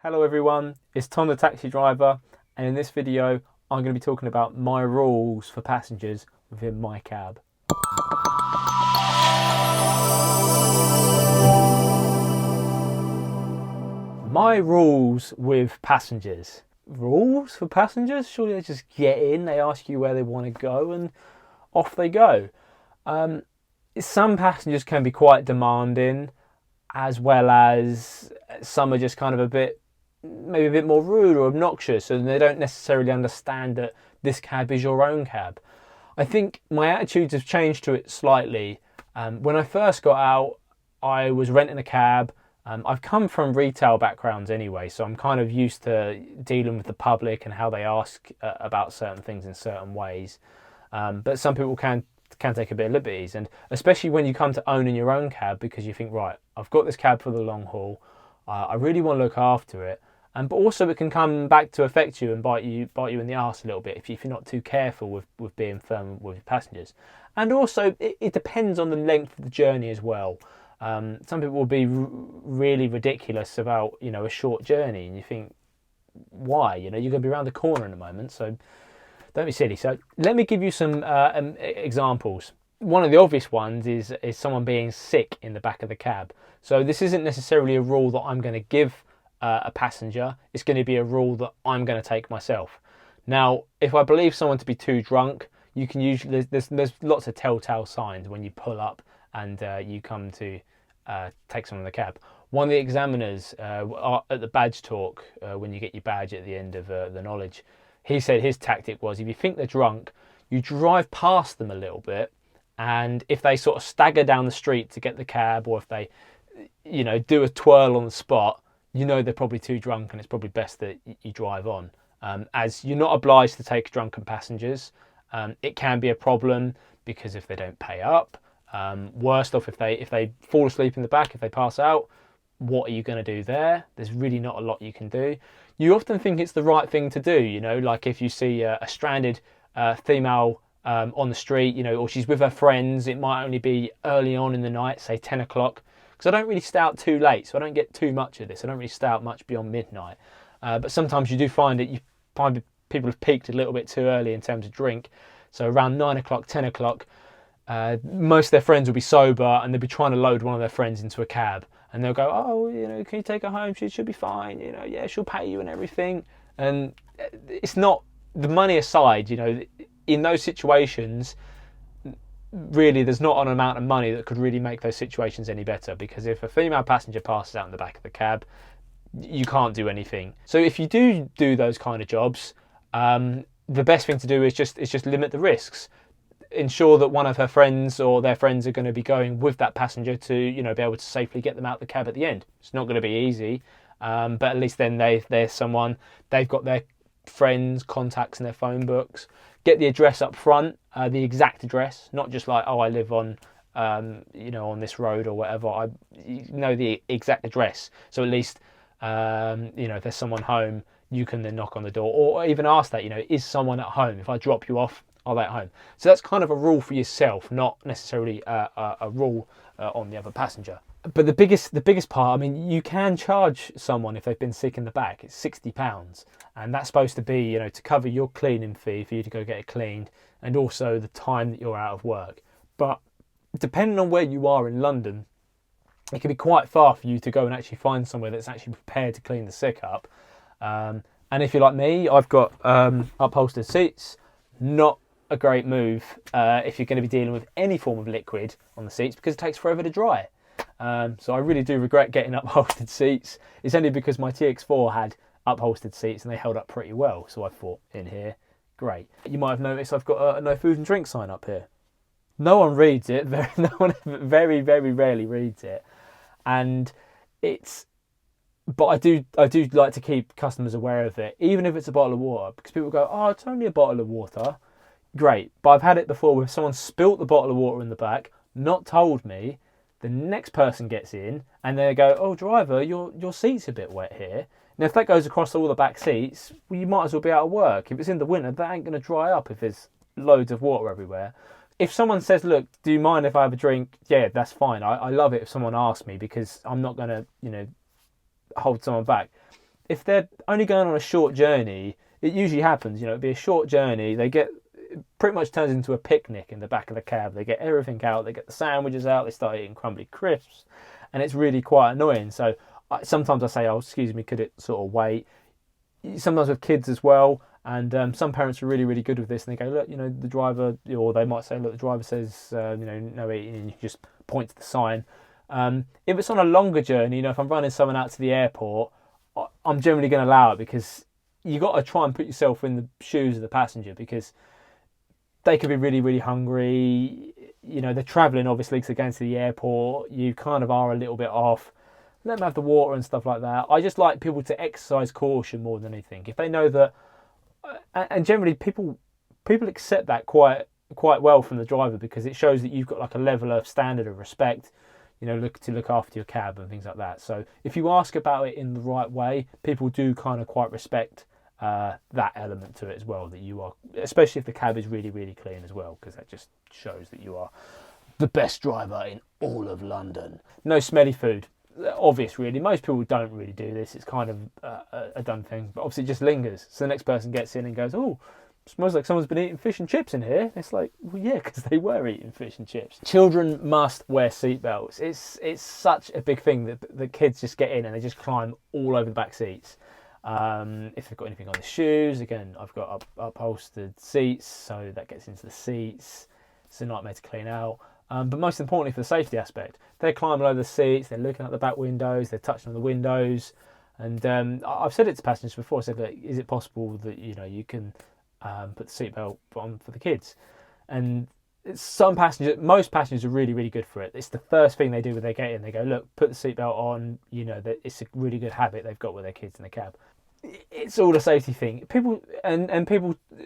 Hello everyone, it's Tom the taxi driver, and in this video I'm going to be talking about my rules for passengers within my cab. My rules with passengers. Rules for passengers? Surely they just get in, they ask you where they want to go and off they go. Some passengers can be quite demanding, as well as some are just kind of maybe a bit more rude or obnoxious, and they don't necessarily understand that this cab is your own cab. I think my attitudes have changed to it slightly. When I first got out, I was renting a cab. I've come from retail backgrounds anyway, so I'm kind of used to dealing with the public and how they ask about certain things in certain ways. But some people can take a bit of liberties, and especially when you come to owning your own cab, because you think, right, I've got this cab for the long haul. I really want to look after it. But also it can come back to affect you and bite you in the arse a little bit if you're not too careful with being firm with your passengers. And also it depends on the length of the journey as well. Some people will be really ridiculous about a short journey, and you think, why? You're going to be around the corner in a moment, so don't be silly. So let me give you some examples. One of the obvious ones is someone being sick in the back of the cab. So this isn't necessarily a rule that I'm going to give a passenger. It's going to be a rule that I'm going to take myself. Now, if I believe someone to be too drunk, you can usually there's lots of telltale signs when you pull up and you come to take someone in the cab. One of the examiners at the badge talk, when you get your badge at the end of the knowledge, he said his tactic was, if you think they're drunk, you drive past them a little bit, and if they sort of stagger down the street to get the cab, or if they do a twirl on the spot, they're probably too drunk, and it's probably best that you drive on. As you're not obliged to take drunken passengers. It can be a problem because if they don't pay up, worst off if they fall asleep in the back, if they pass out, what are you going to do there? There's really not a lot you can do. You often think it's the right thing to do, like if you see a stranded female on the street, or she's with her friends, it might only be early on in the night, say 10 o'clock, because I don't really stay out too late, so I don't get too much of this. I don't really stay out much beyond midnight. But sometimes you do find that you find people have peaked a little bit too early in terms of drink. So around 9 o'clock, 10 o'clock, most of their friends will be sober, and they'll be trying to load one of their friends into a cab. And they'll go, oh, can you take her home? She'll be fine. Yeah, she'll pay you and everything. And it's not, the money aside, in those situations, really, there's not an amount of money that could really make those situations any better. Because if a female passenger passes out in the back of the cab, you can't do anything. So if you do those kind of jobs, the best thing to do is just limit the risks. Ensure that one of her friends or their friends are going to be going with that passenger to be able to safely get them out the cab at the end. It's not going to be easy, but at least then they've got their friends, contacts in their phone books. Get the address up front, the exact address, not just like, oh, I live on on this road or whatever. The exact address, so at least if there's someone home, you can then knock on the door, or even ask that, is someone at home? If I drop you off, are they at home? So that's kind of a rule for yourself, not necessarily a rule on the other passenger. But the biggest part, you can charge someone if they've been sick in the back. It's £60, and that's supposed to be, to cover your cleaning fee for you to go get it cleaned, and also the time that you're out of work. But depending on where you are in London, it can be quite far for you to go and actually find somewhere that's actually prepared to clean the sick up. And if you're like me, I've got upholstered seats. Not a great move if you're going to be dealing with any form of liquid on the seats, because it takes forever to dry. So I really do regret getting upholstered seats. It's only because my TX4 had upholstered seats and they held up pretty well. So I thought, in here, great. You might have noticed I've got a no food and drink sign up here. No one reads it. No one very, very rarely reads it. And but I do like to keep customers aware of it, even if it's a bottle of water, because people go, oh, it's only a bottle of water. Great. But I've had it before where someone spilt the bottle of water in the back, not told me. The next person gets in and they go, oh, driver, your seat's a bit wet here. Now, if that goes across all the back seats, well, you might as well be out of work. If it's in the winter, that ain't going to dry up if there's loads of water everywhere. If someone says, look, do you mind if I have a drink? Yeah, that's fine. I love it if someone asks me, because I'm not going to, hold someone back. if they're only going on a short journey, it usually happens. It'd be a short journey. It pretty much turns into a picnic in the back of the cab. They get everything out. They get the sandwiches out. They start eating crumbly crisps, and it's really quite annoying. So sometimes I say, "Oh, excuse me, could it sort of wait?" Sometimes with kids as well. And some parents are really, really good with this, and they go, look, the driver, or they might say, look, the driver says, no eating, and you just point to the sign. If it's on a longer journey, if I'm running someone out to the airport, I'm generally going to allow it, because you got to try and put yourself in the shoes of the passenger, because they could be really, really hungry. They're travelling, obviously, because they're going to the airport. You kind of are a little bit off. Let them have the water and stuff like that. I just like people to exercise caution more than anything. If they know that, and generally people accept that quite well from the driver, because it shows that you've got like a level of standard of respect, look after your cab and things like that. So if you ask about it in the right way, people do kind of quite respect that element to it as well, that you are, especially if the cab is really, really clean as well, because that just shows that you are the best driver in all of London. No smelly food. Obvious, really. Most people don't really do this. It's kind of a done thing, but obviously it just lingers. So the next person gets in and goes, oh, smells like someone's been eating fish and chips in here. It's like, well, yeah, because they were eating fish and chips. Children must wear seatbelts. It's such a big thing that the kids just get in and they just climb all over the back seats. If they've got anything on the shoes, again, I've got upholstered seats, so that gets into the seats. It's a nightmare to clean out. But most importantly, for the safety aspect, they're climbing over the seats, they're looking at the back windows, they're touching on the windows. And I've said it to passengers before. I said, look, is it possible that you can put the seatbelt on for the kids? And most passengers are really, really good for it. It's the first thing they do when they get in. They go, look, put the seatbelt on. That it's a really good habit they've got with their kids in the cab. It's all a safety thing. People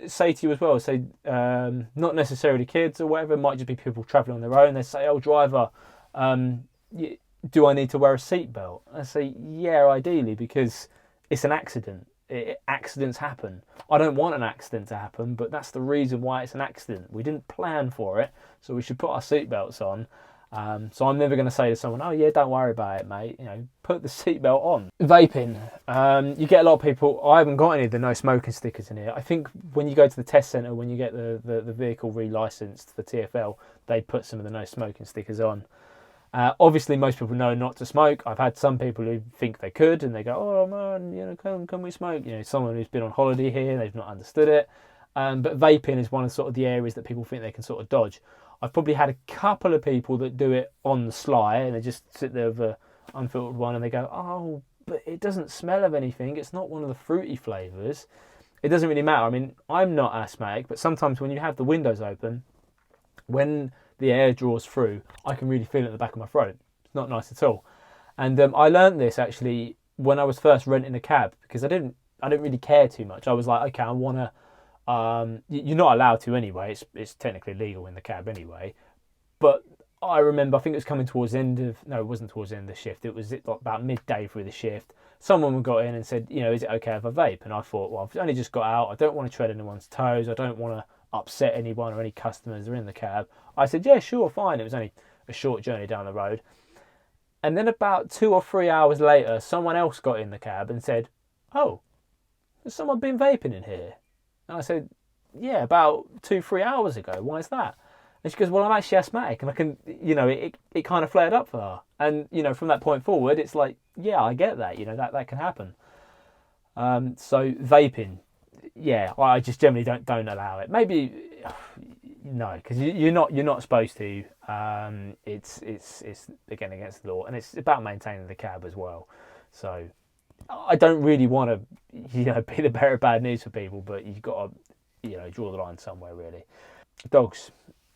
say to you as well, say not necessarily kids or whatever, it might just be people travelling on their own. They say, oh, driver, do I need to wear a seatbelt? I say, yeah, ideally, because it's an accident. Accidents happen. I don't want an accident to happen, but that's the reason why it's an accident. We didn't plan for it, so we should put our seatbelts on. So I'm never going to say to someone, oh yeah, don't worry about it, mate. Put the seatbelt on. Vaping. You get a lot of people. I haven't got any of the no smoking stickers in here. I think when you go to the test centre, when you get the vehicle re-licensed for TfL, they put some of the no smoking stickers on. Obviously, most people know not to smoke. I've had some people who think they could, and they go, oh man, can we smoke? Someone who's been on holiday here, they've not understood it. But vaping is one of sort of the areas that people think they can sort of dodge. I've probably had a couple of people that do it on the sly, and they just sit there with an unfiltered one, and they go, oh, but it doesn't smell of anything. It's not one of the fruity flavours. It doesn't really matter. I mean, I'm not asthmatic, but sometimes when you have the windows open, when the air draws through, I can really feel it at the back of my throat. It's not nice at all. And I learned this actually when I was first renting a cab, because I didn't really care too much. I was like, okay, I want to. You're not allowed to anyway. It's technically legal in the cab anyway. But I remember, I think it was coming towards the end of. No, it wasn't towards the end of the shift. It was about midday through the shift. Someone got in and said, is it okay if I vape? And I thought, well, I've only just got out. I don't want to tread anyone's toes. I don't want to upset anyone or any customers that are in the cab. I said, yeah, sure, fine. It was only a short journey down the road. And then about 2 or 3 hours later, someone else got in the cab and said, oh, has someone been vaping in here? And I said, yeah, about 2-3 hours ago. Why is that? And she goes, well, I'm actually asthmatic, and I can, it kind of flared up for her. And, from that point forward, it's like, yeah, I get that, that can happen. So vaping, yeah, I just generally don't allow it. Maybe, no, because you're not supposed to. It's again against the law, and it's about maintaining the cab as well. So I don't really want to, be the bearer of bad news for people, but you've got to, draw the line somewhere really. Dogs.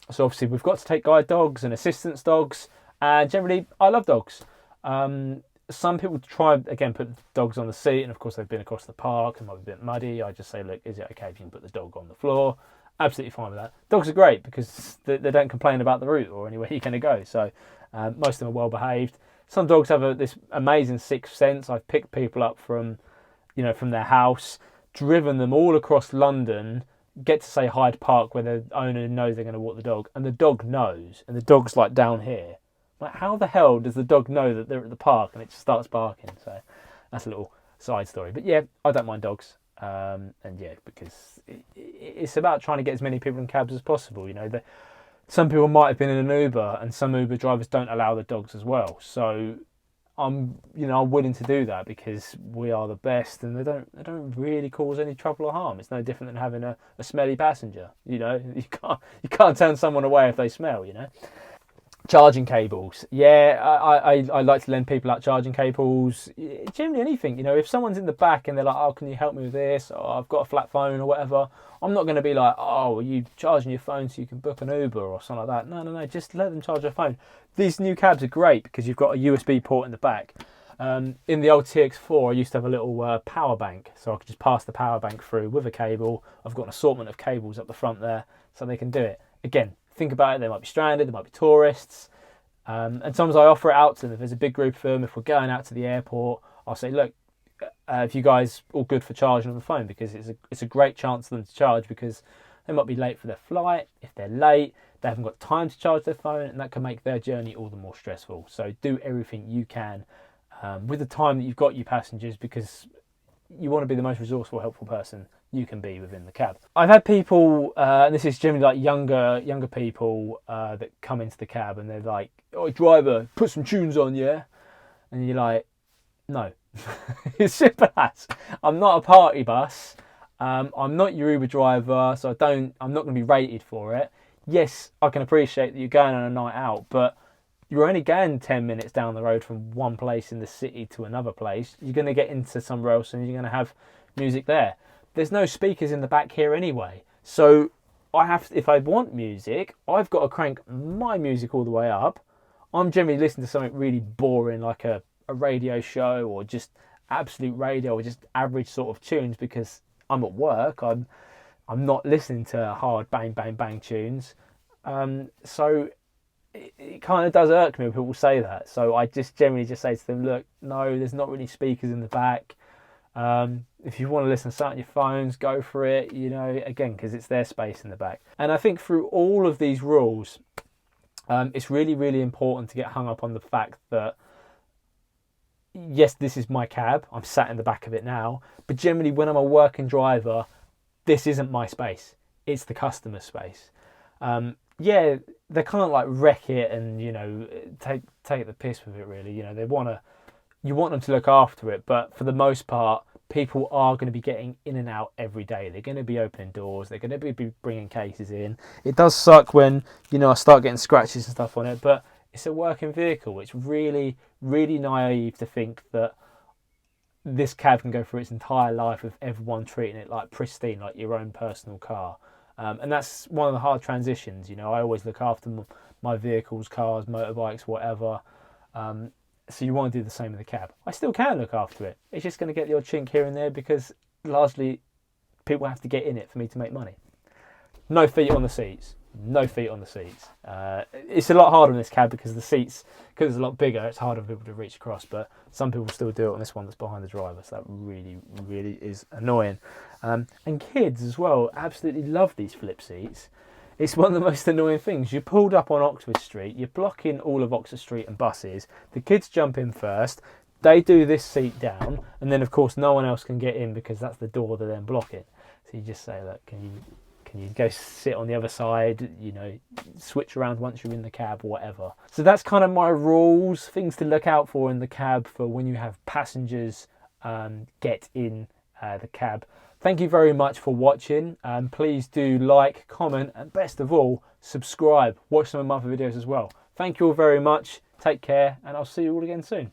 So obviously we've got to take guide dogs and assistance dogs, and generally I love dogs. Some people try, again, put dogs on the seat, and of course they've been across the park and might be a bit muddy. I just say, look, is it okay if you can put the dog on the floor? Absolutely fine with that. Dogs are great because they don't complain about the route or anywhere you're going to go. So most of them are well behaved. Some dogs have this amazing sixth sense. I've picked people up from their house, driven them all across London, get to say Hyde Park where the owner knows they're going to walk the dog, and the dog knows, and the dog's like down here. Like, how the hell does the dog know that they're at the park and it just starts barking? So that's a little side story. But yeah, I don't mind dogs. And yeah, because it's about trying to get as many people in cabs as possible. You know, some people might have been in an Uber, and some Uber drivers don't allow the dogs as well. So I'm willing to do that because we are the best, and they don't really cause any trouble or harm. It's no different than having a smelly passenger. You know, you can't turn someone away if they smell. You know. Charging cables. Yeah, I like to lend people out charging cables. Generally anything, you know, if someone's in the back and they're like, oh, can you help me with this? Or I've got a flat phone or whatever. I'm not going to be like, oh, are you charging your phone so you can book an Uber or something like that? No. Just let them charge their phone. These new cabs are great because you've got a USB port in the back. In the old TX4, I used to have a little power bank. So I could just pass the power bank through with a cable. I've got an assortment of cables up the front there so they can do it. Again, think about it, they might be stranded, they might be tourists, and sometimes I offer it out to them. If there's a big group of them, if we're going out to the airport, I'll say, look, if you guys all good for charging on the phone, because it's a great chance for them to charge, because they might be late for their flight. If they're late, they haven't got time to charge their phone, and that can make their journey all the more stressful. So do everything you can with the time that you've got, you passengers, because you want to be the most resourceful, helpful person you can be within the cab. I've had people, and this is generally like younger people that come into the cab, and they're like, "Oh, driver, put some tunes on, yeah?" And you're like, "No, it's simple as. I'm not a party bus. I'm not your Uber driver, so I'm not going to be rated for it. Yes, I can appreciate that you're going on a night out, but you're only going 10 minutes down the road from one place in the city to another place. You're going to get into somewhere else, and you're going to have music there. There's no speakers in the back here anyway. So if I want music, I've got to crank my music all the way up. I'm generally listening to something really boring, like a radio show, or just absolute radio, or just average sort of tunes, because I'm at work. I'm not listening to hard bang, bang, bang tunes. So it kind of does irk me when people say that. So I just generally just say to them, look, no, there's not really speakers in the back. If you want to listen to something on your phones, go for it, you know, again, because it's their space in the back. And I think through all of these rules, it's really, really important to get hung up on the fact that, yes, this is my cab, I'm sat in the back of it now, but generally when I'm a working driver, this isn't my space, it's the customer's space. Yeah, they can't like wreck it and, you know, take the piss with it, really. You know, you want them to look after it, but for the most part, people are going to be getting in and out every day. They're going to be opening doors. They're going to be bringing cases in. It does suck when, you know, I start getting scratches and stuff on it, but it's a working vehicle. It's really, really naive to think that this cab can go through its entire life with everyone treating it like pristine, like your own personal car. And that's one of the hard transitions. You know, I always look after my vehicles, cars, motorbikes, whatever. So you want to do the same in the cab. I still can look after it. It's just going to get the odd chink here and there, because largely people have to get in it for me to make money. No feet on the seats. No feet on the seats. It's a lot harder in this cab because the seats, because it's a lot bigger, it's harder for people to reach across, but some people still do it on this one that's behind the driver, so that really, really is annoying. And kids as well absolutely love these flip seats. It's one of the most annoying things. You're pulled up on Oxford Street, you're blocking all of Oxford Street and buses, the kids jump in first, they do this seat down, and then of course no one else can get in because that's the door they're then blocking. So you just say, look, can you go sit on the other side, you know, switch around once you're in the cab, whatever. So that's kind of my rules, things to look out for in the cab for when you have passengers get in the cab. Thank you very much for watching. Please do like, comment, and best of all, subscribe. Watch some of my other videos as well. Thank you all very much. Take care, and I'll see you all again soon.